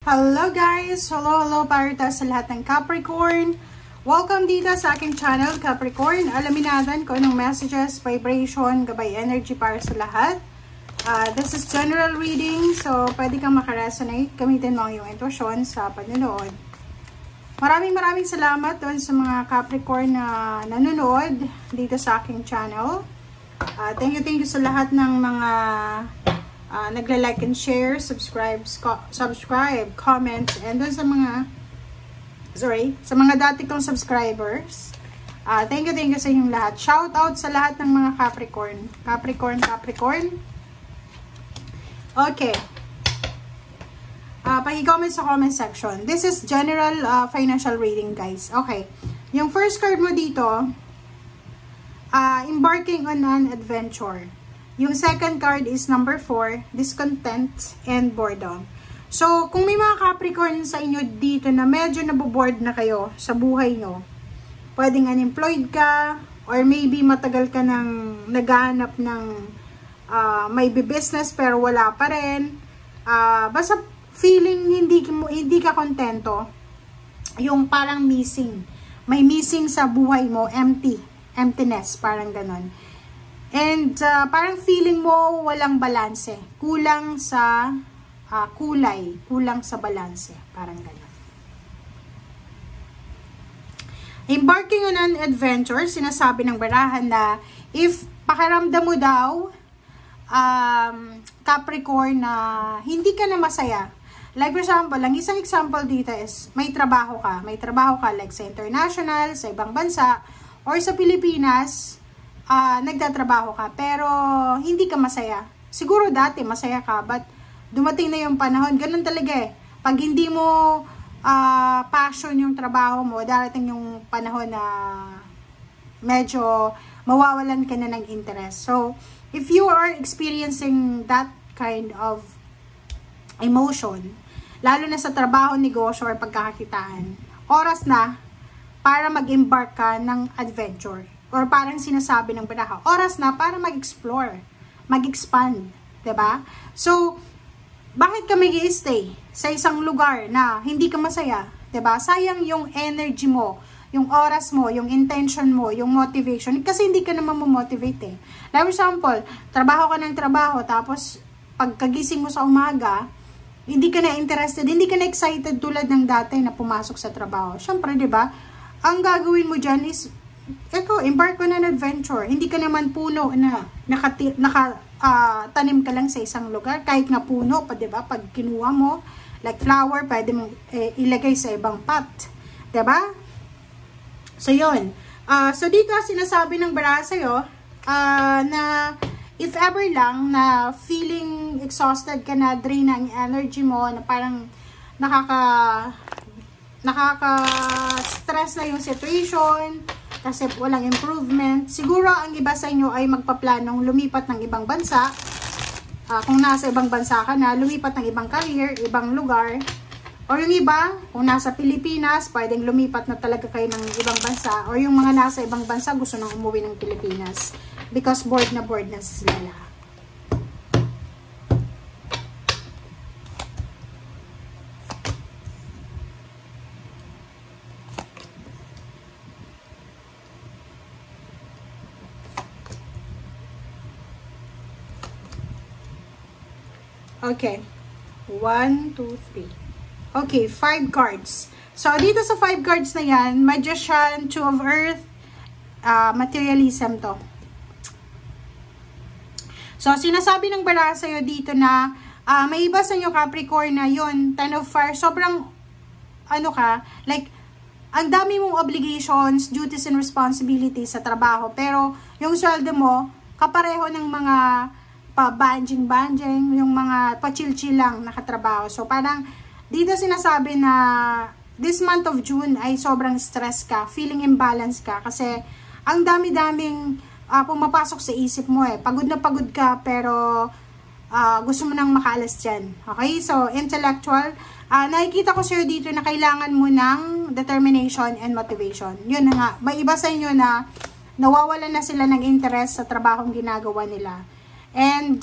Hello guys! Hello para sa lahat ng Capricorn. Welcome dito sa aking channel, Capricorn. Alamin natin kung anong messages, vibration, gabay energy para sa lahat. This is general reading, so pwede kang makaresonate. Gamitin mo ang iyong intuition sa panonood. Maraming salamat doon sa mga Capricorn na nanonood dito sa aking channel. Thank you sa lahat ng mga nagla-like and share, subscribe, comment, and doon sa mga dati kong subscribers. Thank you sa inyong lahat. Shout out sa lahat ng mga Capricorn. Okay. Paki-comment sa comment section. This is general financial reading, guys. Okay. Yung first card mo dito, embarking on an adventure. Yung second card is number 4, discontent and boredom. So, kung may mga Capricorn sa inyo dito na medyo naboboard na kayo sa buhay nyo, pwedeng unemployed ka, or maybe matagal ka nang naghahanap ng may business pero wala pa rin. Basta feeling hindi ka kontento, yung parang missing. May missing sa buhay mo, emptiness, parang ganon. And parang feeling mo walang balanse, kulang sa kulang sa balanse, parang gano'n. Embarking on an adventure, sinasabi ng barahan na if pakiramdam mo daw, Capricorn, na hindi ka na masaya. Like for example, ang isang example dito is may trabaho ka like sa international, sa ibang bansa, or sa Pilipinas. Nagtatrabaho ka pero hindi ka masaya. Siguro dati masaya ka, but dumating na yung panahon, ganun talaga eh. Pag hindi mo passion yung trabaho mo, darating yung panahon na medyo mawawalan ka na ng interest. So, if you are experiencing that kind of emotion, lalo na sa trabaho, negosyo, or pagkakakitaan, oras na para mag-embark ka ng adventure. Or parang sinasabi ng baraha, oras na para mag-explore, mag-expand, 'di ba? So, bakit ka mag-i-stay sa isang lugar na hindi ka masaya, 'di ba? Sayang yung energy mo, yung oras mo, yung intention mo, yung motivation, kasi hindi ka naman mo-motivate eh. Like for example, trabaho ka ng trabaho, tapos pagkagising mo sa umaga, hindi ka na interested, hindi ka na excited tulad ng dati na pumasok sa trabaho. Syempre, 'di ba? Ang gagawin mo diyan is embark on an adventure. Hindi ka naman puno na tanim ka lang sa isang lugar. Kahit nga puno pa, diba? Pag kinuha mo, like flower, pwede mong ilagay sa ibang pot. Diba? So, yun. So, dito sinasabi ng baraha sa'yo na if ever lang na feeling exhausted ka na, drain ang energy mo, na parang nakaka-stress na yung situation, kasi walang improvement. Siguro ang iba sa inyo ay magpaplanong lumipat ng ibang bansa. Kung nasa ibang bansa ka na, lumipat ng ibang career, ibang lugar. O yung iba, kung nasa Pilipinas, pwedeng lumipat na talaga kayo ng ibang bansa. O yung mga nasa ibang bansa, gusto nang umuwi ng Pilipinas. Because bored na sila lahat. Okay. 1, 2, 3. Okay, 5 cards. So, dito sa 5 cards na yan, Magician, Two of Earth, materialism to. So, sinasabi ng baraha sa'yo dito na may iba sa inyo Capricorn na yun, Ten of Fire, sobrang like, ang dami mong obligations, duties and responsibilities sa trabaho, pero yung sweldo mo, kapareho ng mga pa-banjing, yung mga pa-chill-chill lang nakatrabaho. So, parang dito sinasabi na this month of June ay sobrang stress ka, feeling imbalance ka, kasi ang dami-daming pumapasok sa isip mo eh. Pagod na pagod ka, pero gusto mo nang makaalas dyan. Okay? So, intellectual. Nakikita ko sa'yo dito na kailangan mo ng determination and motivation. Yun na nga. May iba sa inyo na nawawalan na sila ng interest sa trabahong ginagawa nila. And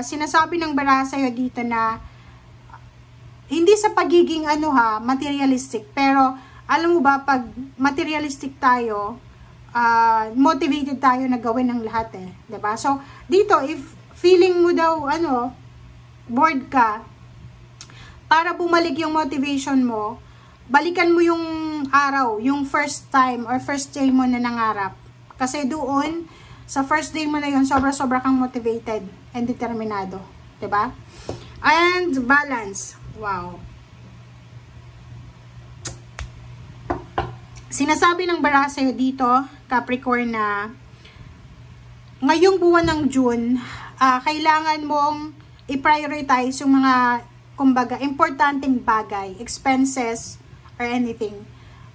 sinasabi ng baraha sa'yo dito na Hindi sa pagiging materialistic, pero alam mo ba, pag materialistic tayo, motivated tayo na gawin ang lahat eh. 'Di ba? So, dito, if feeling mo daw, bored ka, para bumalik yung motivation mo, balikan mo yung araw, yung first time or first day mo na nangarap. Kasi doon, sa first day mo na yun, sobra-sobra kang motivated and determinado. 'Di ba? And balance. Wow. Sinasabi ng baraha sa'yo dito, Capricorn, na ngayong buwan ng June, kailangan mong i-prioritize yung mga, kumbaga, importanteng bagay, expenses, or anything.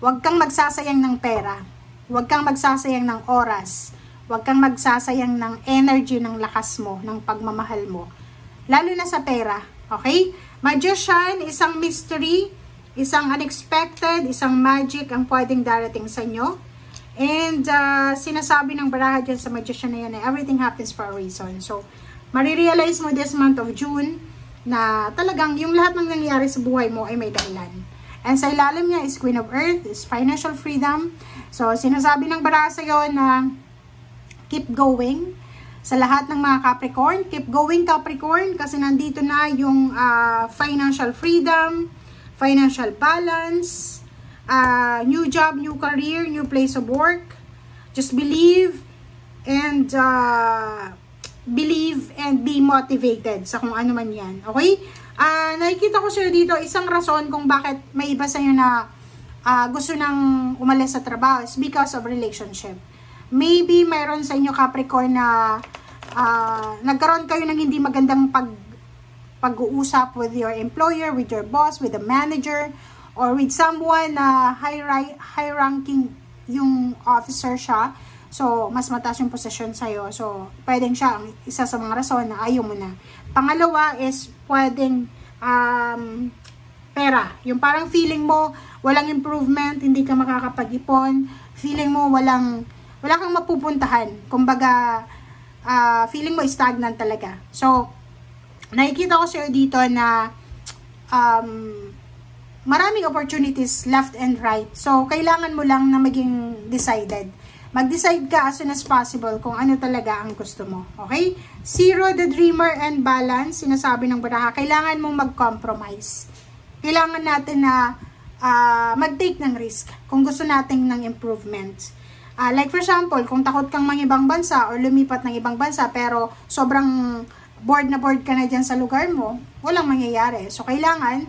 Huwag kang magsasayang ng pera. Huwag kang magsasayang ng oras. Huwag kang magsasayang ng energy, ng lakas mo, ng pagmamahal mo. Lalo na sa pera. Okay? Magician, isang mystery, isang unexpected, isang magic ang pwedeng darating sa inyo. And sinasabi ng baraha dyan sa magician na yan, everything happens for a reason. So, marirealize mo this month of June na talagang yung lahat ng nangyayari sa buhay mo ay may dahilan. And sa ilalim niya is Queen of Earth, is financial freedom. So, sinasabi ng baraha sa iyo na keep going. Sa lahat ng mga Capricorn, keep going Capricorn, kasi nandito na yung financial freedom, financial balance, new job, new career, new place of work. Just believe and be motivated sa kung ano man yan. Okay? Nakikita ko sa'yo dito, isang rason kung bakit may iba sa'yo na gusto nang umalis sa trabaho is because of relationship. Maybe mayroon sa inyo Capricorn na nagkaroon kayo ng hindi magandang pag-uusap with your employer, with your boss, with the manager, or with someone na high ranking yung officer siya. So, mas mataas yung posisyon sa'yo. So, pwedeng siya ang isa sa mga rason na ayaw mo na. Pangalawa is pwedeng pera. Yung parang feeling mo walang improvement, hindi ka makakapag-ipon, feeling mo wala kang mapupuntahan. Kumbaga, feeling mo stagnant talaga. So, nakikita ko sa'yo dito na maraming opportunities left and right. So, kailangan mo lang na maging decided. Mag-decide ka as soon as possible kung ano talaga ang gusto mo. Okay? Zero, the dreamer, and balance. Sinasabi ng baraha, kailangan mong mag-compromise. Kailangan natin na mag-take ng risk kung gusto natin ng improvement. Like for example, kung takot kang mangibang bansa or lumipat ng ibang bansa pero sobrang bored na bored ka na dyan sa lugar mo, walang mangyayari. So, kailangan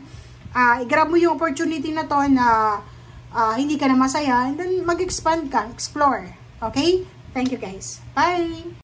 i-grab mo yung opportunity na to na hindi ka na masaya and then mag-expand ka, explore. Okay? Thank you guys. Bye!